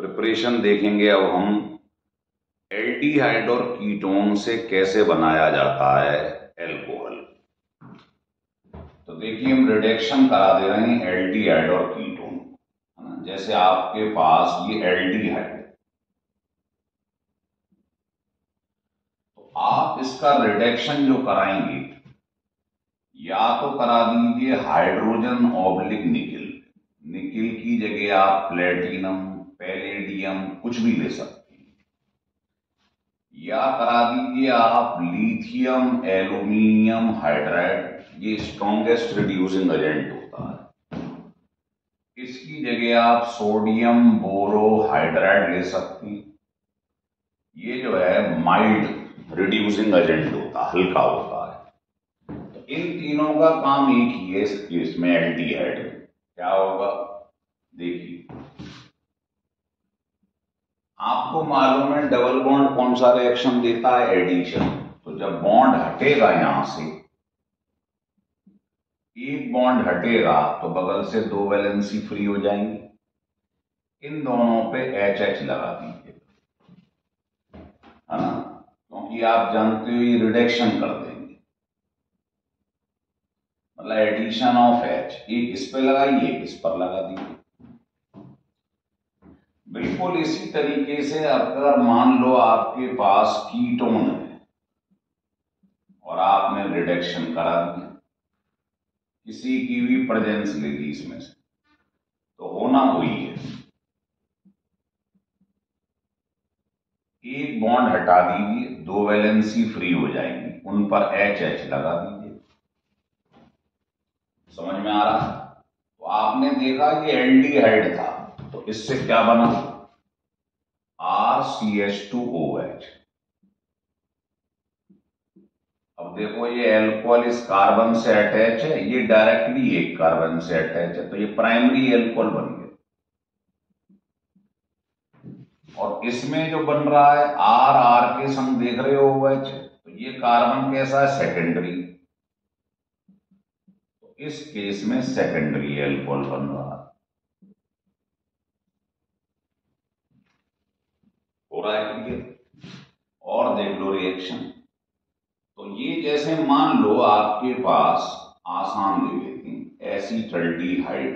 Preparation देखेंगे अब हम एल्डिहाइड और कीटोन से कैसे बनाया जाता है एल्कोहल। तो देखिए हम रिडक्शन करा दे रहे हैं एल्डिहाइड और कीटोन, है ना। जैसे आपके पास ये एल्डिहाइड, तो आप इसका रिडक्शन जो कराएंगे या तो करा दीजिए हाइड्रोजन ऑब्लिक निकिल, निकिल की जगह आप प्लेटिनम, पैलेडियम कुछ भी ले सकते हैं, या करा दीजिए आप लिथियम एल्यूमिनियम हाइड्राइड, ये स्ट्रॉन्गेस्ट रिड्यूसिंग एजेंट होता है। इसकी जगह आप सोडियम बोरोहाइड्राइड ले सकते हैं, ये जो है माइल्ड रिड्यूसिंग एजेंट होता है, हल्का होता है। तो इन तीनों का काम एक ही है इस केस में एल्डिहाइड में। क्या होगा देखिए, आपको मालूम है डबल बॉन्ड कौन सा रिएक्शन देता है, एडिशन। तो जब बॉन्ड हटेगा यहां से, एक बॉन्ड हटेगा तो बगल से दो वैलेंसी फ्री हो जाएंगी, इन दोनों पे एच एच लगा दीजिए, है ना, क्योंकि आप जानते हो ये रिडक्शन कर देंगे, मतलब एडिशन ऑफ एच, एक इस पे लगाइए एक इस पर लगा दीजिए। बिल्कुल इसी तरीके से अगर मान लो आपके पास कीटोन है और आपने रिडक्शन करा दिया, किसी की भी प्रेजेंस ले ली इसमें से, तो होना वही है, एक बॉन्ड हटा दीजिए, दो वैलेंसी फ्री हो जाएंगी, उन पर एच एच लगा दीजिए। समझ में आ रहा है? तो आपने देखा कि एल्डिहाइड था, तो इससे क्या बना, RCH2OH। अब देखो ये एल्कोहल इस कार्बन से अटैच है, ये डायरेक्टली एक कार्बन से अटैच है, तो ये प्राइमरी एल्कोहल बन गया। और इसमें जो बन रहा है आर आर के संग देख रहे हो OH, तो ये कार्बन कैसा है, सेकेंडरी। तो इस केस में सेकेंडरी एल्कोहल बन रहा है, हो रहा है क्लियर। और देख लो रिएक्शन, तो ये जैसे मान लो आपके पास आसान ले लेते हैं एसीटल्डिहाइड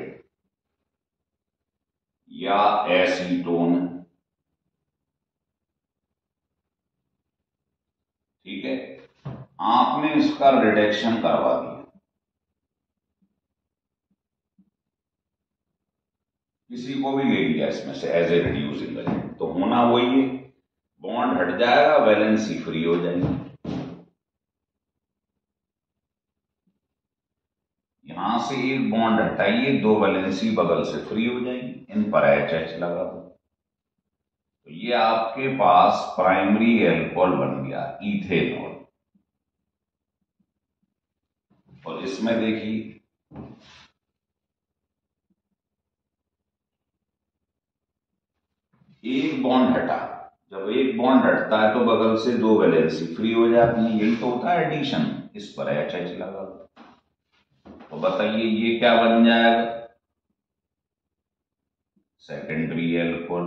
या एसीटोन, ठीक है, आपने इसका रिडक्शन करवा दिया, किसी को भी ले लिया इसमें से एज ए रिड्यूसिंग एजेंट, तो होना वही है, बॉन्ड हट जाएगा, वैलेंसी फ्री हो जाएगी। यहां से एक बॉन्ड हटाइए, दो वैलेंसी बगल से फ्री हो जाएगी, इन पर एच एच लगा दो, तो ये आपके पास प्राइमरी एल्कोहल बन गया इथेनॉल। और इसमें देखिए एक बॉन्ड हटा, जब एक बॉन्ड हटता है तो बगल से दो वैलेंसी फ्री हो जाती है, यही तो होता है एडिशन, इस पर एच एच लगा दो। तो बताइए ये क्या बन जाएगा, सेकेंडरी एल्कोहल।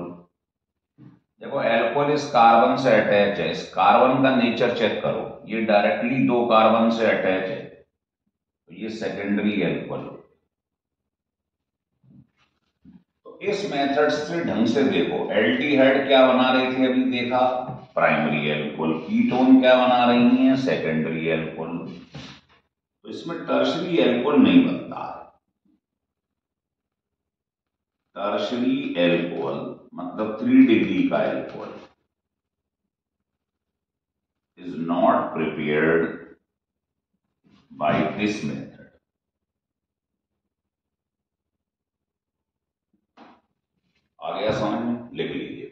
देखो एल्कोहल इस कार्बन से अटैच है, इस कार्बन का नेचर चेक करो, ये डायरेक्टली दो कार्बन से अटैच है, तो ये सेकेंडरी एल्कोहल। तो इस मेथड से ढंग से देखो, एल्डिहाइड क्या बना रहे थे अभी देखा, प्राइमरी एल्कोहल, कीटोन क्या बना रही हैं, सेकेंडरी एल्कोहल। तो इसमें टर्शरी एल्कोहल नहीं बनता है। टर्शरी एल्कोहल मतलब 3 डिग्री का alcohol is not prepared by this method. आ गया समझ में, लिख लीजिए।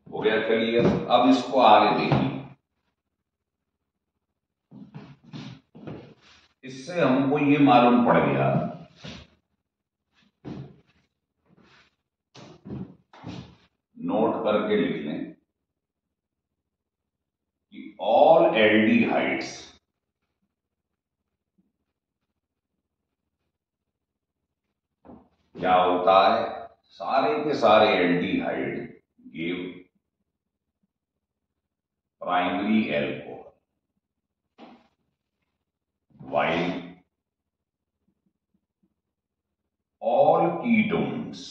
हो गया क्लियर। अब इसको आगे देखिए, इससे हमको ये मालूम पड़ गया, नोट करके लिख लें कि ऑल एल्डिहाइड्स क्या होता है, सारे के सारे aldehyde give primary alcohol, while all ketones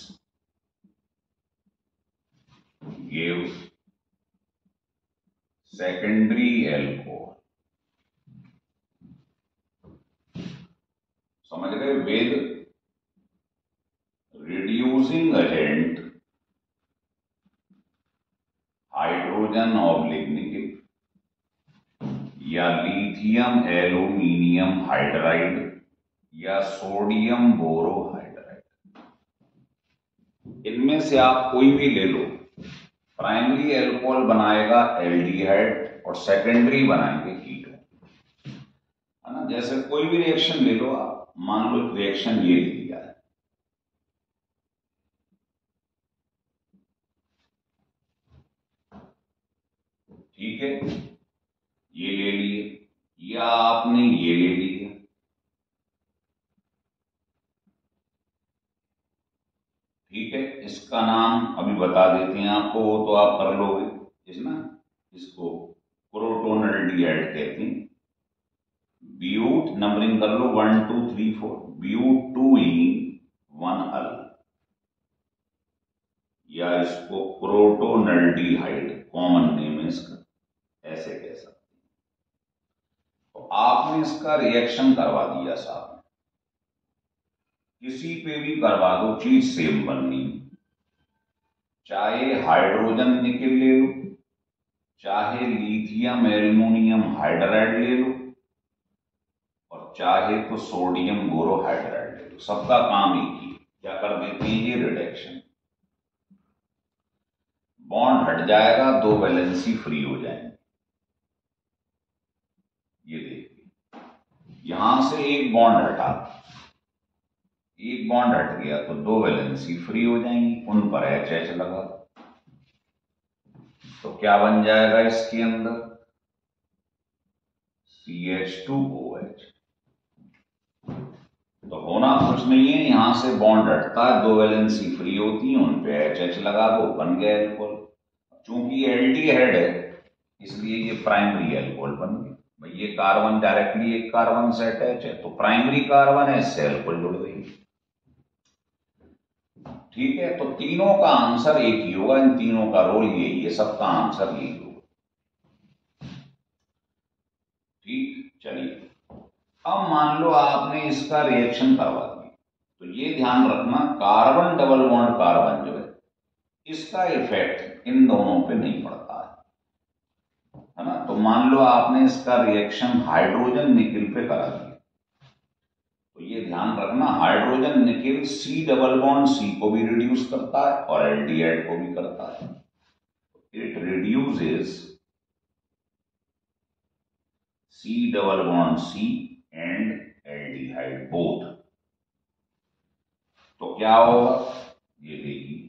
give secondary alcohol. समझ गए? With reducing agent hydrogen oblique nickel या लिथियम एल्यूमिनियम हाइड्राइड या सोडियम बोरोहाइड्राइड, इनमें से आप कोई भी ले लो, प्राइमरी एल्कोहल बनाएगा एल्डिहाइड और सेकेंडरी बनाएंगे कीटोन, है ना। जैसे कोई भी रिएक्शन ले लो आप, मान लो रिएक्शन ये लिया है, ठीक है, ये ले लिए या आपने ये ले लिया, ठीक है। इसका नाम अभी बता देते हैं आपको, वो तो आप कर लोगे, इसको क्रोटोनल्डिहाइड कहते हैं। ब्यूट नंबरिंग कर लो 1 2 3 4, ब्यूट 2E1L, या इसको क्रोटोनल्डिहाइड कॉमन नेम है इसका, ऐसे कह सकते हैं। तो आपने इसका रिएक्शन करवा दिया साहब, किसी पे भी करवा दो, चीज सेम बननी, चाहे हाइड्रोजन निकिल ले लो, चाहे लिथियम एल्यूमिनियम हाइड्राइड ले लो, और चाहे तो सोडियम बोरोहाइड्राइड ले लो, सबका काम एक ही, क्या कर देते हैं ये रिडक्शन, बॉन्ड हट जाएगा, दो वैलेंसी फ्री हो जाएंगे। ये देखिए, यहां से एक बॉन्ड हटा, एक बॉन्ड हट गया तो दो वैलेंसी फ्री हो जाएंगी, उन पर HH लगा, तो क्या बन जाएगा इसके अंदर, CH2OH। तो होना कुछ नहीं है, यहां से बॉन्ड हटता है, दो वैलेंसी फ्री होती है, उन पे HH लगा दो, बन गया एल्कोहल। चूंकि एल्डिहाइड है इसलिए ये प्राइमरी एल्कोहल बन गया। भाई ये कार्बन डायरेक्टली एक कार्बन से अटैच है, तो प्राइमरी कार्बन है, इससे एल्कोहल जुड़ गई, ठीक है। तो तीनों का आंसर एक ही होगा, इन तीनों का रोल यही है, सबका आंसर यही होगा, ठीक। चलिए, अब मान लो आपने इसका रिएक्शन करवा दिया, तो ये ध्यान रखना, कार्बन डबल बॉन्ड कार्बन जो है, इसका इफेक्ट इन दोनों पे नहीं पड़ता है ना। तो मान लो आपने इसका रिएक्शन हाइड्रोजन निकिल पे करा दिया, तो ये ध्यान रखना, hydrogen nickel C double bond C को भी रिड्यूस करता है और एल्डिहाइड को भी करता है, it reduces C double bond C and aldehyde both. तो क्या होगा, ये देखिए,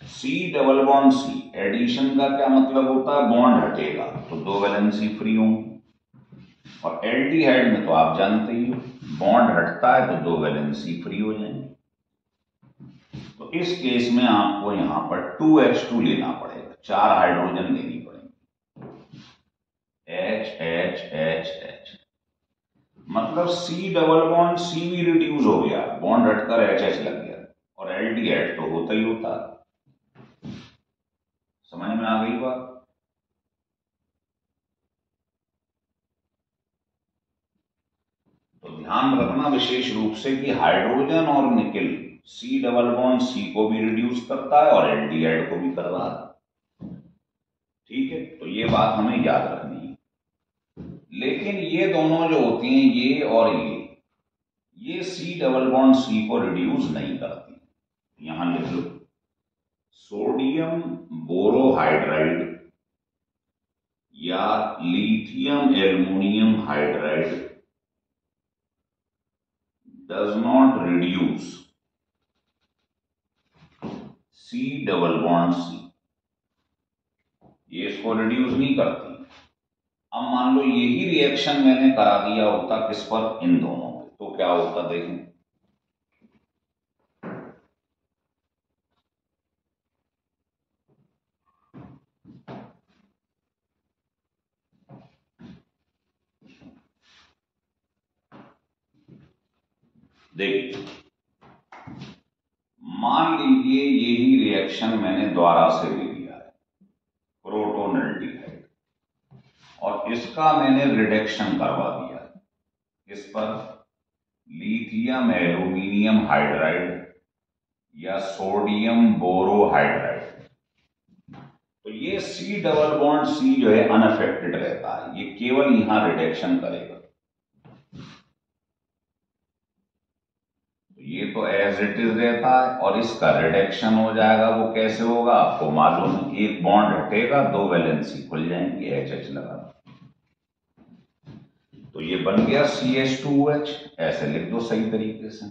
C double bond C, addition का क्या मतलब होता है, बॉन्ड हटेगा तो दो वैलेंसी फ्री होंगी, और एल्डिहाइड में तो आप जानते ही हो, बॉन्ड हटता है तो दो वैलेंसी फ्री हो जाएंगे। तो इस केस में आपको यहां पर 2H2 लेना पड़ेगा, 4 हाइड्रोजन लेनी पड़ेगी, H H H H, मतलब C डबल बॉन्ड C भी रिड्यूस हो गया, बॉन्ड हटकर HH लग गया, और एल्डिहाइड तो होता ही होता है। समझ में आ गई बात? तो ध्यान रखना विशेष रूप से कि हाइड्रोजन और nickel C double bond C को भी रिड्यूस करता है और एल्डिहाइड को भी कर रहा है, ठीक है। तो ये बात हमें याद रखनी है। लेकिन ये दोनों जो होती हैं, ये और ये C डबल बॉन्ड C को रिड्यूस नहीं करती। यहां लिख लो, सोडियम बोरोहाइड्राइड या lithium aluminium hydride does not reduce C double bond C, ये इसको रिड्यूस नहीं करती। अब मान लो यही रिएक्शन मैंने करा दिया होता किस पर, इन दोनों पे, तो क्या होता देखें। देखिए मान लीजिए यही रिएक्शन मैंने दोबारा से ले लिया है, प्रोटोनल्डिहाइड, और इसका मैंने रिडक्शन करवा दिया इस पर, लिथियम एल्यूमिनियम हाइड्राइड या सोडियम बोरोहाइड्राइड। तो ये सी डबल बॉन्ड सी जो है अनअफेक्टेड रहता है, ये केवल यहां रिडक्शन करेगा। तो ये तो एज इट इज रहता है और इसका रिडक्शन हो जाएगा। वो कैसे होगा आपको मालूम है, एक बॉन्ड हटेगा, दो वैलेंसी खुल जाएंगी, एच लगा। तो ये बन गया CH2OH, ऐसे लिख दो सही तरीके से।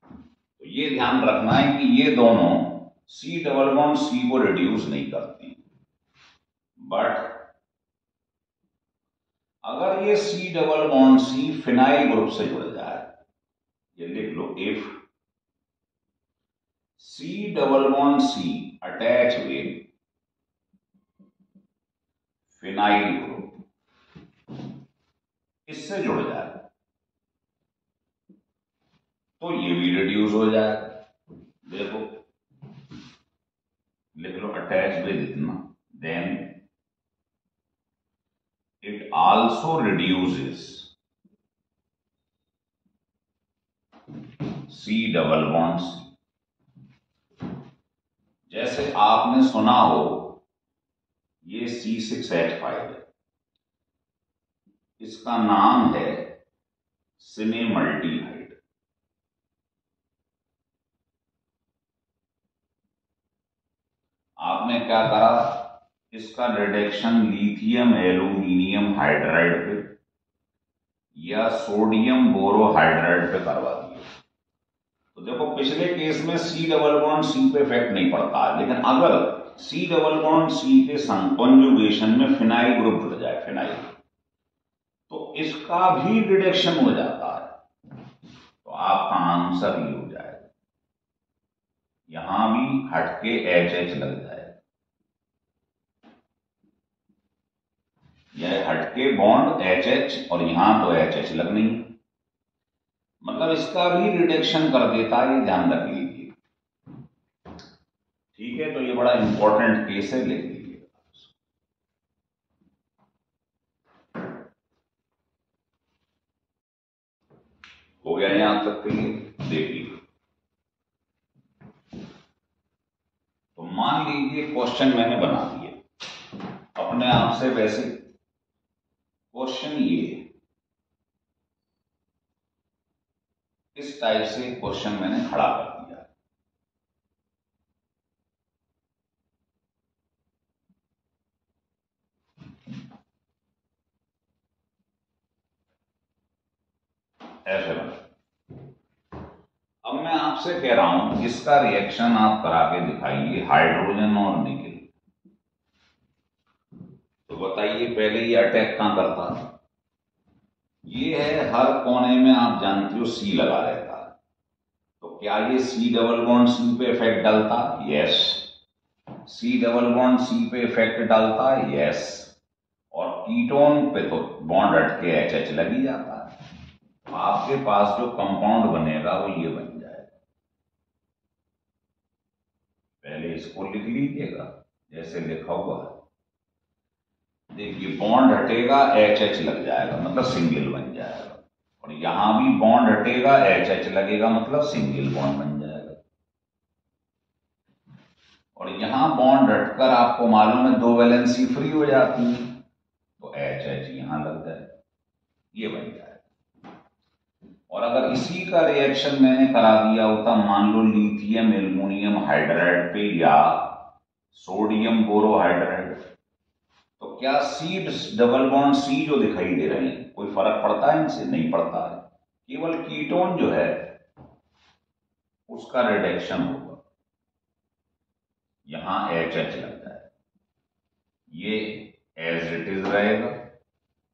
तो ये ध्यान रखना है कि ये दोनों सी डबल बॉन्ड सी को रिड्यूस नहीं करते, बट अगर ये C double bond C phenyl group से जुड़ जाए, ये लिख लो, if C double bond C attach with phenyl group, इससे जुड़ जाए तो ये भी रिड्यूस हो जाएगा। देखो लिख लो, अटैच विद इतना, then it also reduces C double bond C. जैसे आपने सुना हो ये C6H5 है, इसका नाम है सिनेमल्टीहाइड। आपने क्या करा, इसका रिडक्शन लिथियम एल्यूमिनियम हाइड्राइड पे या सोडियम बोरोहाइड्राइड पे करवा दिया। तो देखो पिछले केस में सी डबल बॉन्ड सी पे इफेक्ट नहीं पड़ता है, लेकिन अगर सी डबल बॉन्ड सी के कॉन्जुगेशन में फिनाइल ग्रुप जुड़ जाए, फिनाइल, तो इसका भी रिडक्शन हो जाता है। तो आपका आंसर ये हो जाएगा, यहां भी हटके HH लग जाएगा, यह हटके बॉन्ड HH और यहां तो HH लगनी है, मतलब इसका भी रिडक्शन कर देता है, ये ध्यान रख लीजिए। ठीक है, तो ये बड़ा इंपॉर्टेंट केस है, लिख लीजिए। हो गया यहां तक के लिए, देखिए। तो मान लीजिए क्वेश्चन मैंने बना दिया अपने आप से, वैसे क्वेश्चन ये इस टाइप से क्वेश्चन मैंने खड़ा कर दिया। ऐसे बना, अब मैं आपसे कह रहा हूं इसका रिएक्शन आप करा के दिखाइए, हाइड्रोजन और निकेल। तो बताइए पहले ये अटैक कहां करता है, ये है हर कोने में, आप जानते हो सी लगा रहता है। तो क्या ये सी डबल बॉन्ड सी पे इफेक्ट डालता, yes. C double bond C पे इफेक्ट डालता है, यस। और कीटोन पे तो बॉन्ड हट के HH लग ही जाता है। आपके पास जो कंपाउंड बनेगा वो ये बन जाएगा। पहले इसको लिख लीजिएगा जैसे लिखा हुआ है। देखिए बॉन्ड हटेगा, HH लग जाएगा, मतलब सिंगल बन जाएगा, और यहां भी बॉन्ड हटेगा, HH लगेगा, मतलब सिंगल बॉन्ड बन जाएगा। और यहां बॉन्ड हटकर आपको मालूम है दो वैलेंसी फ्री हो जाती है, तो HH यहां लग जाए, ये बन जाएगा। और अगर इसी का रिएक्शन मैंने करा दिया होता, मान लो लिथियम एल्यूमिनियम हाइड्राइड पे या सोडियम बोरोहाइड्राइड, तो क्या सी डबल बॉन्ड सी जो दिखाई दे रहे हैं कोई फर्क पड़ता है इनसे, नहीं पड़ता है। केवल कीटोन जो है उसका रिडक्शन होगा, यहां HH लगता है। ये एज इट इज रहेगा,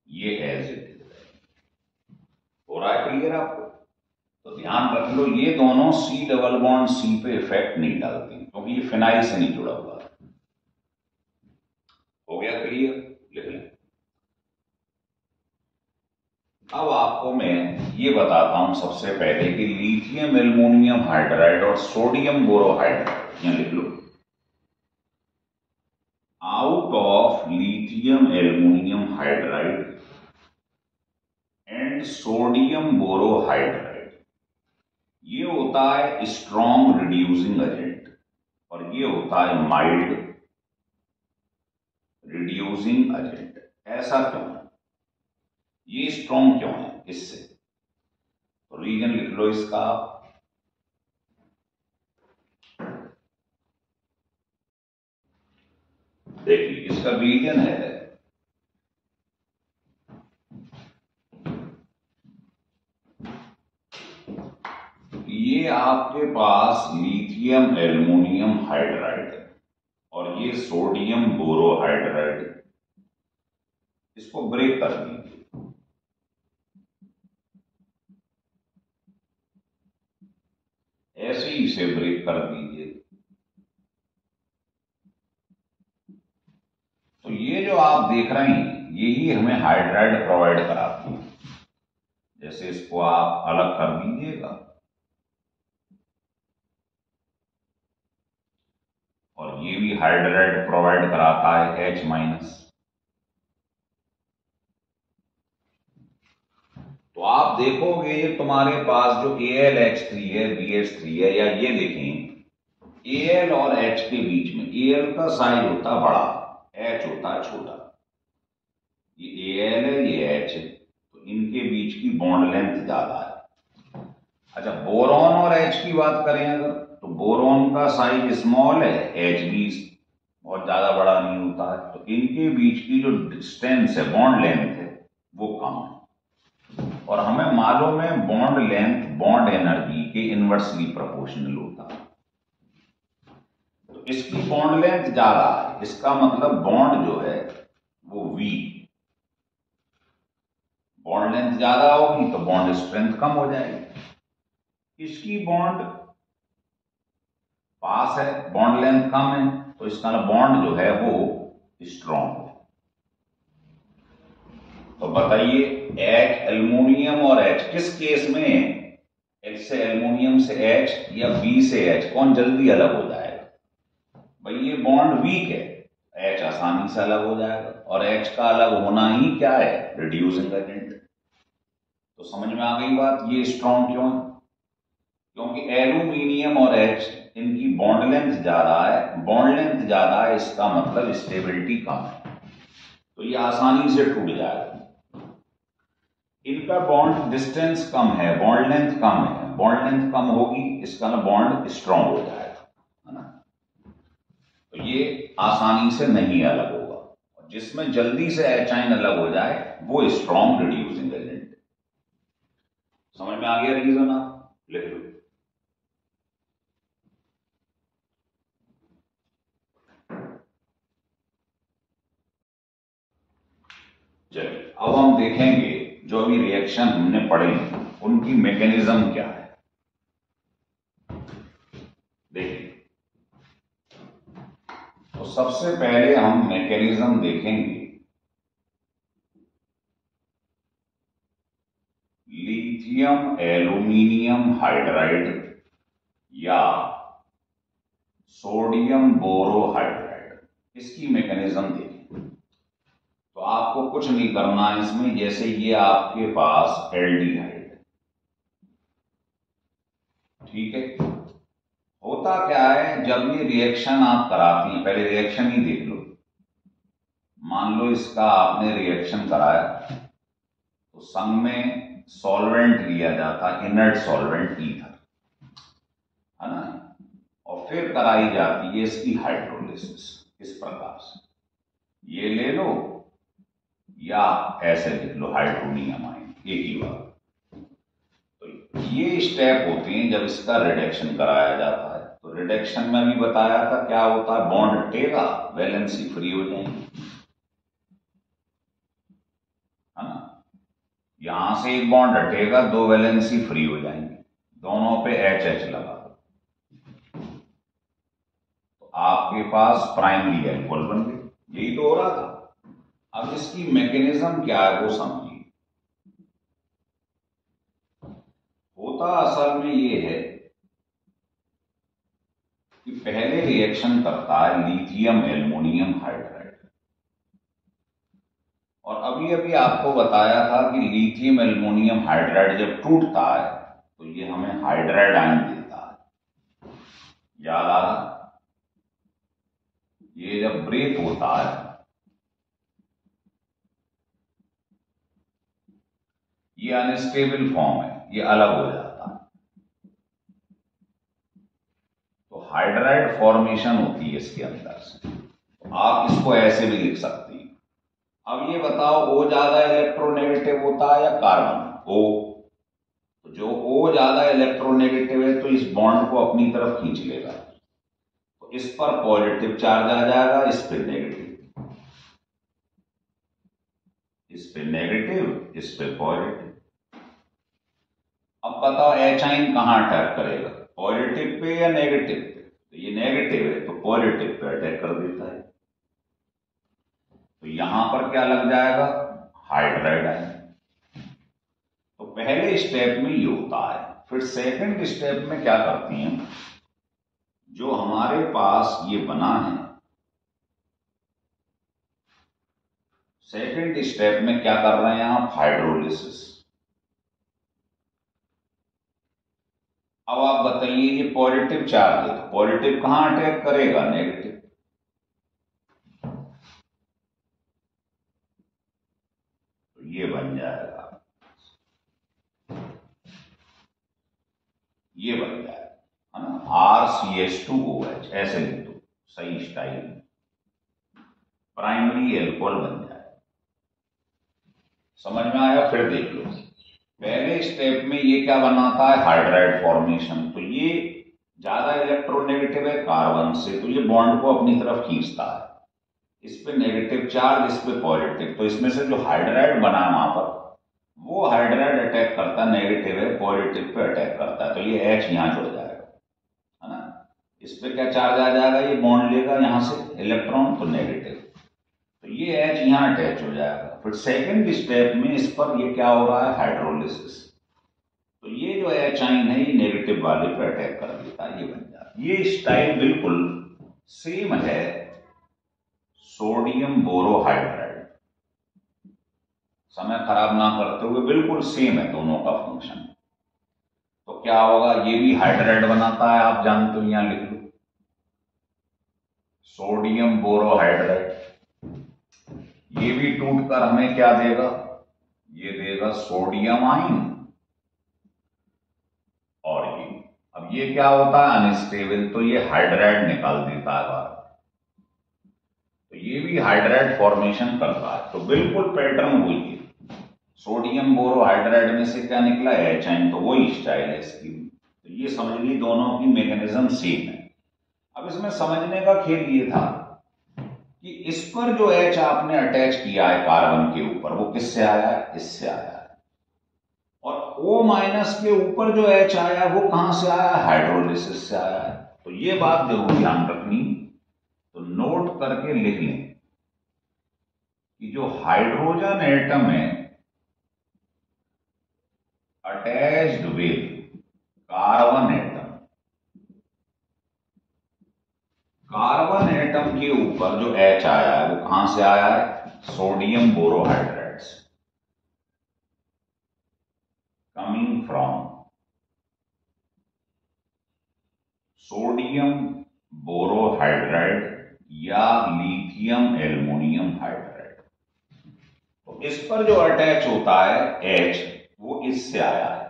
ये एज इट इज रहेगा। हो रहा है क्लियर आपको? तो ध्यान रख लो, ये दोनों सी डबल बॉन्ड सी पे इफेक्ट नहीं डालते क्योंकि ये फिनाइल से नहीं जुड़ा हुआ। हो गया क्लियर? लिख लें। अब आपको मैं ये बताता हूं सबसे पहले कि लिथियम एल्युमिनियम हाइड्राइड और सोडियम बोरोहाइड्राइड, यहां लिख लो, out of lithium aluminium hydride and sodium borohydride, ये होता है स्ट्रॉन्ग रिड्यूसिंग एजेंट और ये होता है माइल्ड रिड्यूसिंग एजेंट। ऐसा क्यों है? ये स्ट्रॉन्ग क्यों है इससे? तो रीजन लिख लो इसका। देखिए इसका रीजन है, ये आपके पास लिथियम एल्युमिनियम हाइड्राइड है और ये सोडियम बोरोहाइड्राइड, इसको ब्रेक कर दीजिए। ऐसे ही इसे ब्रेक कर दीजिए। तो ये जो आप देख रहे हैं यही हमें हाइड्राइड प्रोवाइड कराती है। जैसे इसको आप अलग कर दीजिएगा और ये भी हाइड्राइड प्रोवाइड कराता है H-। तो आप देखोगे ये तुम्हारे पास जो AlH3 है, BH3 है, या ये देखें Al और H के बीच में Al का साइज होता है बड़ा, H होता है छोटा। ये Al है, ये H है, तो इनके बीच की बॉन्ड लेंथ ज्यादा है। अच्छा, बोरॉन और H की बात करें अगर, तो बोरॉन का साइज स्मॉल है, H भी बहुत ज्यादा बड़ा नहीं होता है, तो इनके बीच की जो डिस्टेंस है, बॉन्ड लेंथ है, वो कम है। और हमें मालूम है बॉन्ड लेंथ बॉन्ड एनर्जी के इनवर्सली प्रोपोर्शनल होता है। तो इसकी बॉन्ड लेंथ ज्यादा है, इसका मतलब बॉन्ड जो है वो वीक। बॉन्ड लेंथ ज्यादा होगी तो बॉन्ड स्ट्रेंथ कम हो जाएगी। इसकी बॉन्ड पास है, बॉन्ड लेंथ कम है, तो इसका बॉन्ड जो है वो स्ट्रॉन्ग है। तो बताइए H एल्युमिनियम और H किस केस में, H से एल्युमिनियम से H या B से H, कौन जल्दी अलग हो जाएगा? भाई ये बॉन्ड वीक है, H आसानी से अलग हो जाएगा, और H का अलग होना ही क्या है? Reducing agent. तो समझ में आ गई बात, ये स्ट्रॉन्ग क्यों है? क्योंकि एल्यूमिनियम और H इनकी बॉन्ड लेंथ ज्यादा है, बॉन्ड लेंथ ज्यादा है इसका मतलब स्टेबिलिटी कम है, तो ये आसानी से टूट जाएगा। इनका बॉन्ड डिस्टेंस कम है, बॉन्ड लेंथ कम है, बॉन्ड लेंथ कम होगी इसका बॉन्ड स्ट्रॉन्ग हो जाएगा, है ना? तो ये आसानी से नहीं अलग होगा, और जिसमें जल्दी से H आयन अलग हो जाए वो स्ट्रॉन्ग रिड्यूसिंग एजेंट। समझ में आ गया रीजन? आप लिख लो। चलिए अब हम देखेंगे जो अभी रिएक्शन हमने पढ़े उनकी मैकेनिज्म क्या है। देखिए, तो सबसे पहले हम मैकेनिज्म देखेंगे लिथियम एल्युमिनियम हाइड्राइड या सोडियम बोरोहाइड्राइड, इसकी मैकेनिज्म देखें। तो आपको कुछ नहीं करना है इसमें, जैसे ये आपके पास एल्डिहाइड है, ठीक है? होता क्या है जब ये रिएक्शन आप कराती हैं, पहले रिएक्शन ही देख लो। मान लो इसका आपने रिएक्शन कराया तो संग में सॉल्वेंट लिया जाता, इनर्ट सॉल्वेंट ईथर, है ना, और फिर कराई जाती है इसकी हाइड्रोलिसिस। इस प्रकार से ये ले लो या ऐसे लिख लो हाइड्रोनियम आयन, एक ही बात। तो ये स्टेप होते हैं जब इसका रिडक्शन कराया जाता है। तो रिडक्शन में भी बताया था क्या होता है, बॉन्ड हटेगा, वैलेंसी फ्री हो जाएगी, है ना। यहां से एक बॉन्ड हटेगा, दो वैलेंसी फ्री हो जाएंगी, दोनों पे एच एच लगा, तो आपके पास प्राइमरी एल्कोहल बन गए। यही तो हो रहा था। अब इसकी मैकेनिज्म क्या है वो समझिए। होता असल में ये है कि पहले रिएक्शन करता है लिथियम एल्युमिनियम हाइड्राइड, और अभी अभी आपको बताया था कि लिथियम एल्युमिनियम हाइड्राइड जब टूटता है तो ये हमें हाइड्राइड आयन देता है, याद आ रहा। ये जब ब्रेक होता है, ये अनस्टेबल फॉर्म है, ये अलग हो जाता है, तो हाइड्राइड फॉर्मेशन होती है इसके अंदर से। तो आप इसको ऐसे भी लिख सकती हैं। अब ये बताओ, O ज्यादा इलेक्ट्रोनेगेटिव होता है या कार्बन? O। तो जो O ज्यादा इलेक्ट्रोनेगेटिव है तो इस बॉन्ड को अपनी तरफ खींच लेगा, तो इस पर पॉजिटिव चार्ज आ जाएगा, इस पर नेगेटिव, इस पे नेगेटिव, इस पे पॉजिटिव। अब बताओ H आइन कहां अटैक करेगा, पॉजिटिव पे या नेगेटिव पे? तो ये नेगेटिव है तो पॉजिटिव पे अटैक कर देता है, तो यहां पर क्या लग जाएगा, हाइड्राइड आयन। तो पहले स्टेप में ये होता है। फिर सेकंड स्टेप में क्या करती हैं, जो हमारे पास ये बना है, सेकंड स्टेप में क्या कर रहे हैं आप, हाइड्रोलिसिस। अब आप बताइए, ये पॉजिटिव चार्ज है तो पॉजिटिव कहां अटैक करेगा, नेगेटिव, तो ये बन जाएगा, ये बन जाएगा, है ना, RCH2OH, ऐसे लिख दो सही स्टाइल में, प्राइमरी एल्कोहल बन जाए। समझ में आया? फिर देख लो, पहले स्टेप में ये क्या बनाता है, हाइड्राइड फॉर्मेशन। तो ये ज्यादा इलेक्ट्रोनेगेटिव है कार्बन से, तो ये बॉन्ड को अपनी तरफ खींचता है, इस पे नेगेटिव चार्ज, इस पे पॉजिटिव, तो इसमें से जो हाइड्राइड बना है वहां पर, वो हाइड्राइड अटैक करता है, नेगेटिव है, पॉजिटिव पे अटैक करता है, तो ये H यहां जुड़ जाएगा, है ना। इस पे क्या चार्ज आ जाएगा, ये बॉन्ड लेगा यहां से इलेक्ट्रॉन, तो नेगेटिव, तो ये H यहां अटैच हो जाएगा। फिर सेकंड स्टेप में इस पर ये क्या हो रहा है, हाइड्रोलिसिस, तो ये जो H आइन है ये नेगेटिव वाले पे अटैक कर देता है, ये बन जाता है। ये स्टाइल बिल्कुल सेम है सोडियम बोरोहाइड्राइड, समय खराब ना करते हुए बिल्कुल सेम है दोनों का फंक्शन। तो क्या होगा, ये भी हाइड्राइड बनाता है, आप जानते हो, यहां लिख लो सोडियम बोरोहाइड्राइड। ये भी टूटकर हमें क्या देगा, ये देगा सोडियम आइन, और ये, अब ये क्या होता है, अनस्टेबल, तो ये हाइड्राइड निकाल देता है बाहर, तो ये भी हाइड्राइड फॉर्मेशन करता है। तो बिल्कुल पैटर्न वही है, सोडियम बोरोहाइड्राइड में से क्या निकला, H आइन, तो वही स्टाइल है इसकी। तो ये समझ ली, दोनों की मैकेनिज्म सेम है। अब इसमें समझने का खेल ये था कि इस पर जो H आपने अटैच किया है कार्बन के ऊपर, वो किससे आया है, इससे आया है, और O माइनस के ऊपर जो H आया है वो कहां से आया है, हाइड्रोलिसिस से आया है। तो ये बात जरूर ध्यान रखनी, तो नोट करके लिख लें कि जो हाइड्रोजन एटम है attached with carbon atom, carbon atom के ऊपर जो H आया है वो कहां से आया है, सोडियम बोरोहाइड्राइड से, कमिंग फ्रॉम सोडियम बोरोहाइड्राइड या लिथियम एल्युमिनियम हाइड्राइड। तो इस पर जो अटैच होता है H, वो इससे आया है,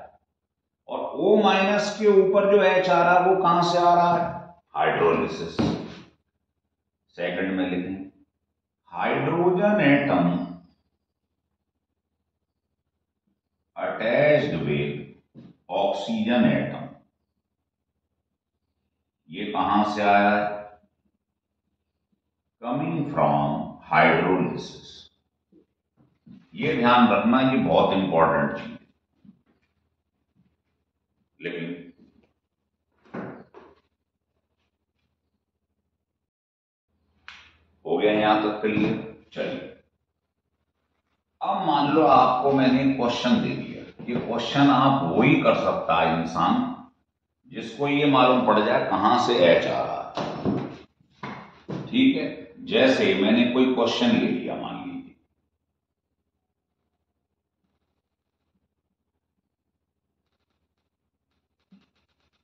और O माइनस के ऊपर जो H आ रहा है वो कहां से आ रहा है, हाइड्रोलिसिस। सेकंड में लिखें, hydrogen atom attached with oxygen atom, ये कहां से आया है? Coming from hydrolysis. ये ध्यान रखना, ये बहुत इंपॉर्टेंट चीज। लेकिन हो गया यहां तक क्लियर? चलिए, अब मान लो आपको मैंने क्वेश्चन दे दिया। ये क्वेश्चन आप वो ही कर सकता है इंसान जिसको ये मालूम पड़ जाए कहां से एच आ रहा है। ठीक है, जैसे मैंने कोई क्वेश्चन ले लिया, मान लीजिए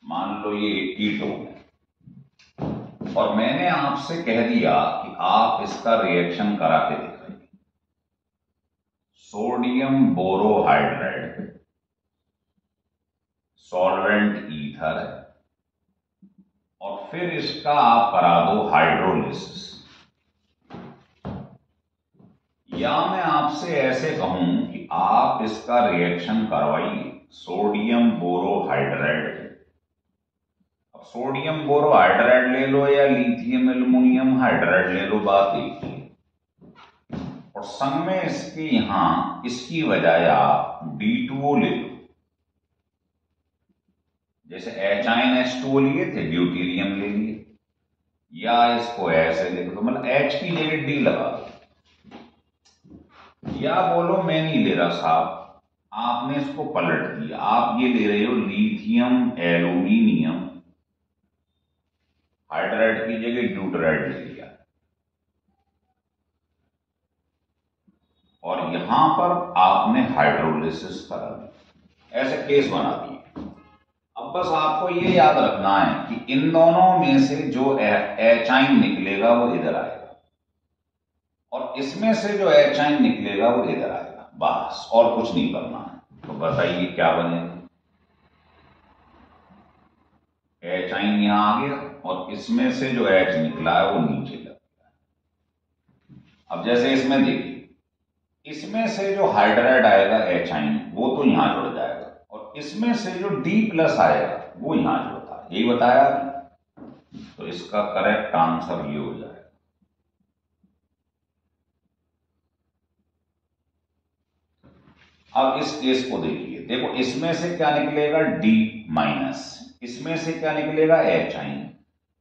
मान लो ये कीटोन है और मैंने आपसे कह दिया कि आप इसका रिएक्शन करा के दिखाइए। सोडियम बोरोहाइड्राइड सॉल्वेंट ईथर है और फिर इसका आप करा दो हाइड्रोलिसिस। या मैं आपसे ऐसे कहूं कि आप इसका रिएक्शन करवाइए सोडियम बोरोहाइड्राइड। अब सोडियम बोरोहाइड्राइड ले लो या लिथियम एल्युमिनियम हाइड्राइड ले लो, बात एक ही है। और संग में इसके यहां इसकी बजाय आप D2O ले लो। जैसे HNH2O लिए थे, ड्यूटीरियम ले लिए, या इसको ऐसे लिख दो, मतलब H की जगह D लगा दो। या बोलो मैं नहीं ले रहा साहब, आपने इसको पलट दिया, आप ये ले रहे हो लिथियम एल्यूमिनियम हाइड्राइड की जगह ड्यूटराइड ले लिया और यहां पर आपने हाइड्रोलिसिस करा दिया। ऐसे केस बना दिए। अब बस आपको ये याद रखना है कि इन दोनों में से जो एचाइन निकलेगा वो इधर आएगा और इसमें से जो एचाइन निकलेगा वो इधर आएगा, बस और कुछ नहीं करना है। तो बताइए क्या बनेगा? एचाइन यहां आ गया और इसमें से जो एच निकला है वो नीचे लग गया। अब जैसे इसमें देखिए, इसमें से जो हाइड्राइड आएगा एचाइन वो तो यहां जुड़ जाएगा और इसमें से जो D+ आएगा वो यहां जुड़ता है, यही बताया। तो इसका करेक्ट आंसर ये हो जाएगा। अब इस केस को देखिए, देखो इसमें से क्या निकलेगा D-, इसमें से क्या निकलेगा एचाइन।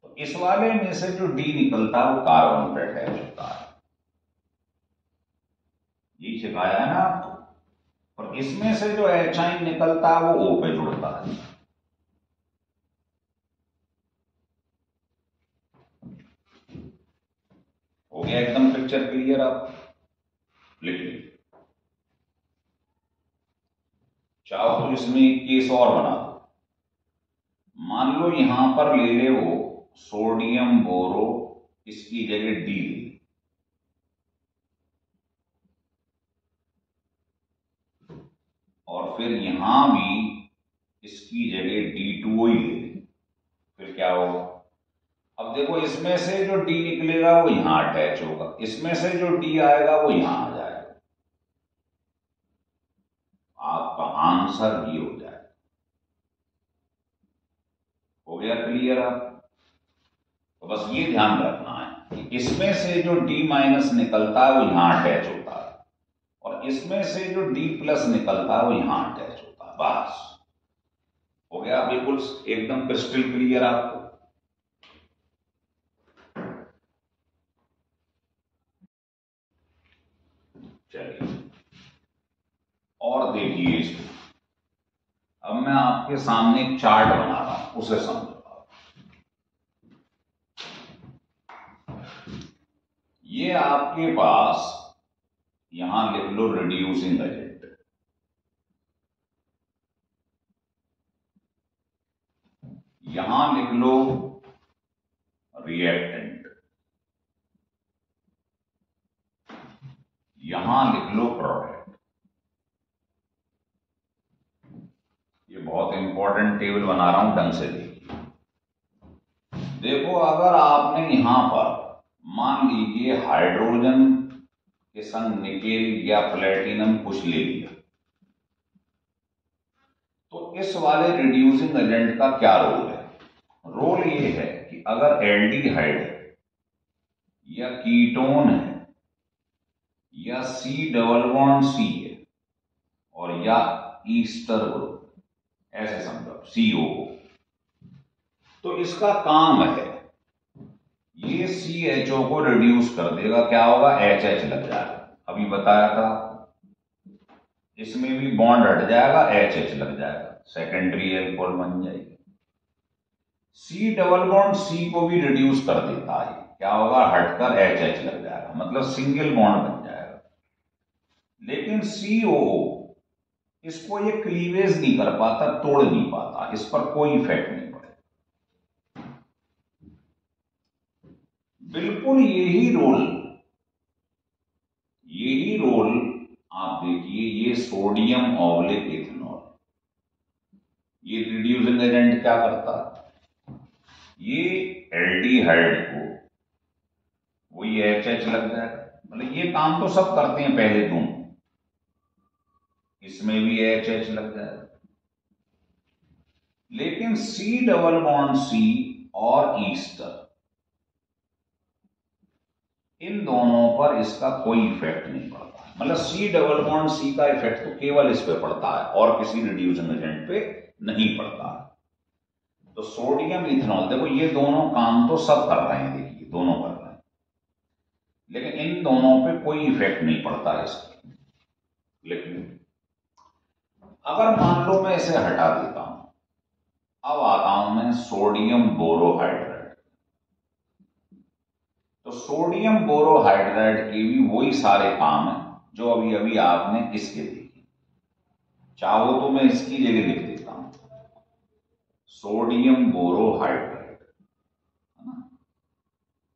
तो इस वाले में से जो D निकलता है वो कार्बन पर अटैच होता है, ये सिखाया है ना आपको। और इसमें से जो एचाइन निकलता है वो O पे जुड़ता है। हो गया एकदम पिक्चर क्लियर? आप लिख लीजिए। चाहो तो इसमें एक केस और बना दो। मान लो यहां पर ले ले वो सोडियम बोरो, इसकी जगह D ले, और फिर यहां भी इसकी जगह D2O ही ले, फिर क्या होगा? अब देखो इसमें से जो D निकलेगा वो यहां अटैच होगा, इसमें से जो D आएगा वो यहां आ जाएगा। आपका आंसर ये हो जाएगा। हो गया क्लियर? आप तो बस ये ध्यान रखना है कि इसमें से जो D- निकलता है वो यहां अटैच होता है और इसमें से जो D+ निकलता है वो यहां अटैच होता है, बस हो गया बिल्कुल एकदम क्रिस्टल क्लियर आपको। चलिए और देखिए इसको। अब मैं आपके सामने एक चार्ट बना रहा हूं, उसे समझो। ये आपके पास यहां लिख लो रिड्यूसिंग एजेंट, यहां लिख लो रिएक्टेंट, यहां लिख लो प्रोडक्ट। ये बहुत इंपॉर्टेंट टेबल बना रहा हूं, ढंग से देखिए। देखो अगर आपने यहां पर मान लीजिए हाइड्रोजन के संग निकेल या प्लेटिनम कुछ ले लिया, तो इस वाले रिड्यूसिंग एजेंट का क्या रोल है? रोल ये है कि अगर एल्डिहाइड है या कीटोन है या सी डबल बॉन्ड सी है और या ईस्टर ग्रुप, ऐसे समझो CO, तो इसका काम है ये CHO को रिड्यूस कर देगा। क्या होगा? HH लग जाएगा। अभी बताया था, इसमें भी बॉन्ड हट जाएगा, HH लग जाएगा, सेकेंडरी एल्कोहल बन जाएगी। C डबल बॉन्ड C को भी रिड्यूस कर देता है। क्या होगा? हटकर HH लग जाएगा, मतलब सिंगल बॉन्ड बन जाएगा। लेकिन COO इसको ये क्लीवेज नहीं कर पाता, तोड़ नहीं पाता, इस पर कोई इफेक्ट नहीं पड़ेगा। बिल्कुल यही रोल आप देखिए, ये सोडियम ऑब्लिक इथेनॉल, ये रिड्यूसिंग एजेंट क्या करता है? ये एल्डिहाइड को वही HH लग जाएगा, मतलब ये काम तो सब करते हैं पहले दोनों, इसमें भी HH लग जाएगा। लेकिन C डबल बॉन्ड C और ईस्टर, इन दोनों पर इसका कोई इफेक्ट नहीं पड़ता। मतलब C डबल बॉन्ड C का इफेक्ट तो केवल इस पे पड़ता है और किसी रिड्यूसिंग एजेंट पे नहीं पड़ता है। तो सोडियम इथेनॉल, देखो ये दोनों काम तो सब कर रहे हैं, देखिए दोनों कर रहे हैं, लेकिन इन दोनों पे कोई इफेक्ट नहीं पड़ता है इसका। लेकिन अगर मान लो मैं इसे हटा देता हूं, अब आता हूं मैं सोडियम बोरोहाइड्राइड। तो सोडियम बोरोहाइड्राइड के भी वही सारे काम हैं जो अभी अभी आपने इसके देखे। चाहो तो मैं इसकी जगह लिख देता हूं सोडियम बोरोहाइड्राइड, है ना।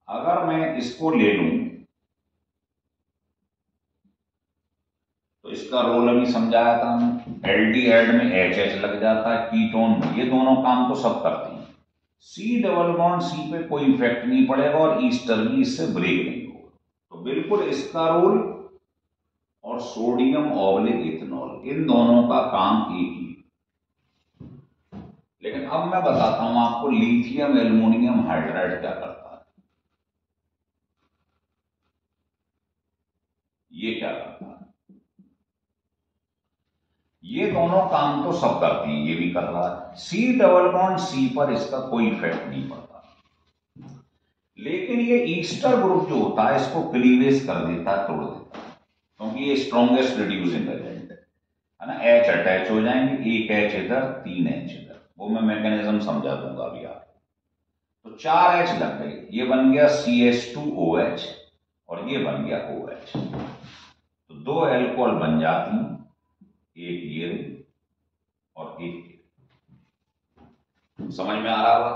अगर मैं इसको ले लूं तो इसका रोल अभी समझाया था हमने। एल्डिहाइड में HH लग जाता है, कीटोन में, ये दोनों काम तो सब करते हैं। C डबल बॉन्ड C पे कोई इफेक्ट नहीं पड़ेगा और ईस्टर भी इससे ब्रेक नहीं होगा। तो बिल्कुल इसका रोल और सोडियम ऑब्लिक इथेनॉल, इन दोनों का काम एक ही। लेकिन अब मैं बताता हूं आपको लिथियम एल्युमिनियम हाइड्राइड क्या करता है। ये क्या करता है? ये दोनों काम तो सब करती हैं, ये भी कर रहा है। C डबल बॉन्ड C पर इसका कोई इफेक्ट नहीं पड़ता, लेकिन ये ईस्टर ग्रुप जो होता है इसको क्लीवेज कर देता है, तोड़ देता है, क्योंकि ये स्ट्रॉन्गेस्ट रिड्यूसिंग एजेंट है ना। H अटैच हो जाएंगे, एक H इधर, 3 H इधर, वो मैं मैकेनिज्म समझा दूंगा अभी आपको। तो 4 H लग गई, ये बन गया CH2OH और ये बन गया OH। तो 2 एल्कोहल बन जाती हैं, एक ये और एक ये। समझ में आ रहा होगा?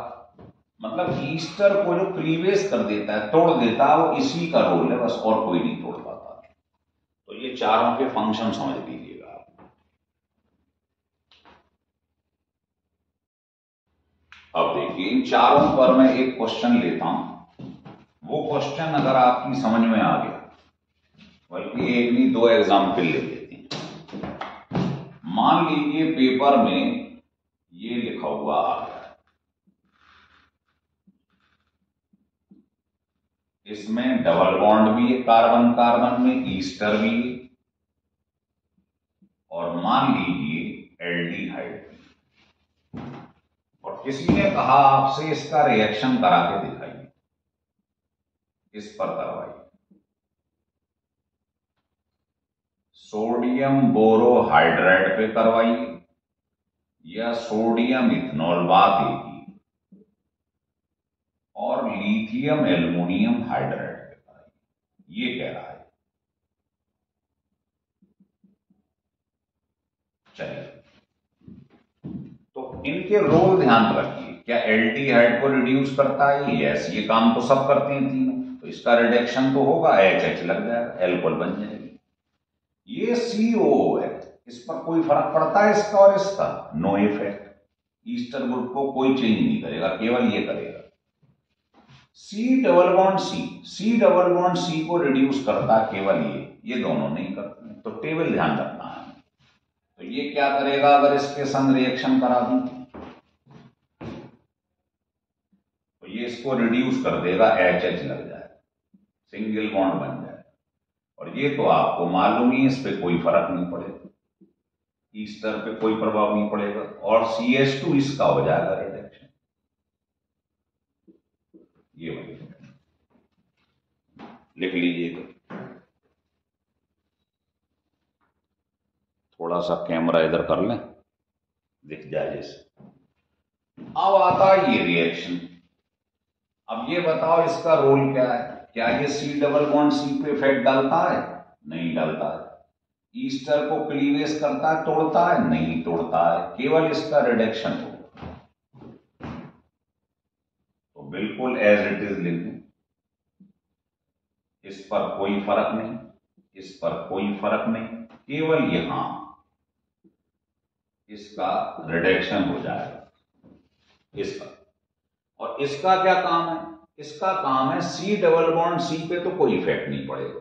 मतलब ईस्टर को जो क्लीवेज कर देता है, तोड़ देता है, वो इसी का रोल है, बस और कोई नहीं तोड़ पाता। तो ये चारों के फंक्शन समझ लीजिएगा आप। अब देखिए इन चारों पर मैं एक क्वेश्चन लेता हूं। वो क्वेश्चन अगर आपकी समझ में आ गया, बल्कि एक नहीं 2 एग्जाम्पल ले लेते हैं। मान लीजिए पेपर में ये लिखा हुआ आ गया, इसमें डबल बॉन्ड भी है कार्बन कार्बन में, ईस्टर भी है, और मान लीजिए एल्डिहाइड भी। और किसी ने कहा आपसे इसका रिएक्शन करा के दिखाइए, इस पर करवाइए। सोडियम बोरोहाइड्राइड पे करवाइए या सोडियम इथेनॉल बात एक ही, और लिथियम एल्युमिनियम हाइड्राइड पे कराइए, ये कह रहा है। चलिए, तो इनके रोल ध्यान रखिए। क्या एल्डिहाइड को रिड्यूस करता है? यस, ये काम तो सब करते हैं तीनों। तो इसका रिडक्शन तो होगा, HH लग जाएगा, एल्कोहल बन जाएगी। ये COO है, इस पर कोई फर्क पड़ता है इसका और इसका? No effect. ईस्टर ग्रुप को कोई चेंज नहीं करेगा, केवल ये करेगा। C double bond C double bond C को रिड्यूस करता है केवल ये दोनों नहीं करते। तो टेबल ध्यान रखना है। तो ये क्या करेगा अगर इसके संग रिएक्शन करा दूं? ये इसको रिड्यूस कर देगा, HH लग जाए, सिंगल बॉन्ड बन जाए। और ये तो आपको मालूम ही, इस पे कोई फर्क नहीं पड़ेगा, ईस्टर पे कोई प्रभाव नहीं पड़ेगा, और CH2 इसका हो जाएगा रिडक्शन। ये लिख लीजिएगा। थोड़ा सा कैमरा इधर कर लें, दिख जाए जैसे। अब आता है ये रिएक्शन। अब ये बताओ इसका रोल क्या है? क्या ये C डबल बॉन्ड C पे इफेक्ट डालता है? नहीं डालता है। ईस्टर को क्लीवेज करता है, तोड़ता है? नहीं तोड़ता है, केवल इसका रिडक्शन होगा। तो बिल्कुल एज इट इज लिख दें, इस पर कोई फर्क नहीं, इस पर कोई फर्क नहीं, केवल यहां इसका रिडक्शन हो जाएगा इसका। और इसका क्या काम है? इसका काम है C डबल बॉन्ड C पे तो कोई इफेक्ट नहीं पड़ेगा,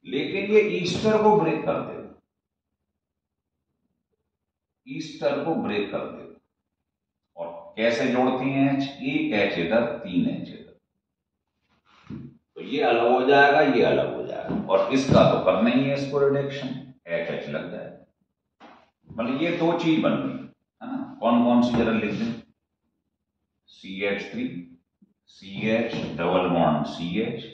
लेकिन ये ईस्टर को ब्रेक कर देगा, ईस्टर को ब्रेक कर देगा। और कैसे जोड़ती हैं H? एक H इधर, 3 H इधर, तो ये अलग हो जाएगा, ये अलग हो जाएगा। और इसका तो करना ही है इसको रिडक्शन, HH लग जाएगा। मतलब ये दो चीज बन गई है ना। कौन कौन सी जरा लिख दें? CH3, CH double bond CH,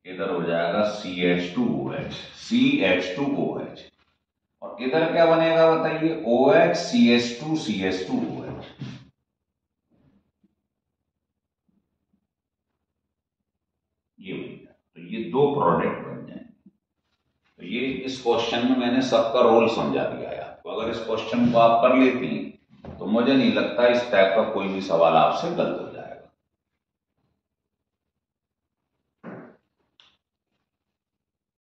इधर हो जाएगा CH2OH, CH2OH। और इधर क्या बनेगा बताइए? OH CH2 CH2OH। ये बनेगा, तो ये दो प्रोडक्ट बन जाएंगे। तो ये इस क्वेश्चन में मैंने सबका रोल समझा दिया है आपको। अगर इस क्वेश्चन को आप कर लेती हैं तो मुझे नहीं लगता इस टाइप का कोई भी सवाल आपसे गलत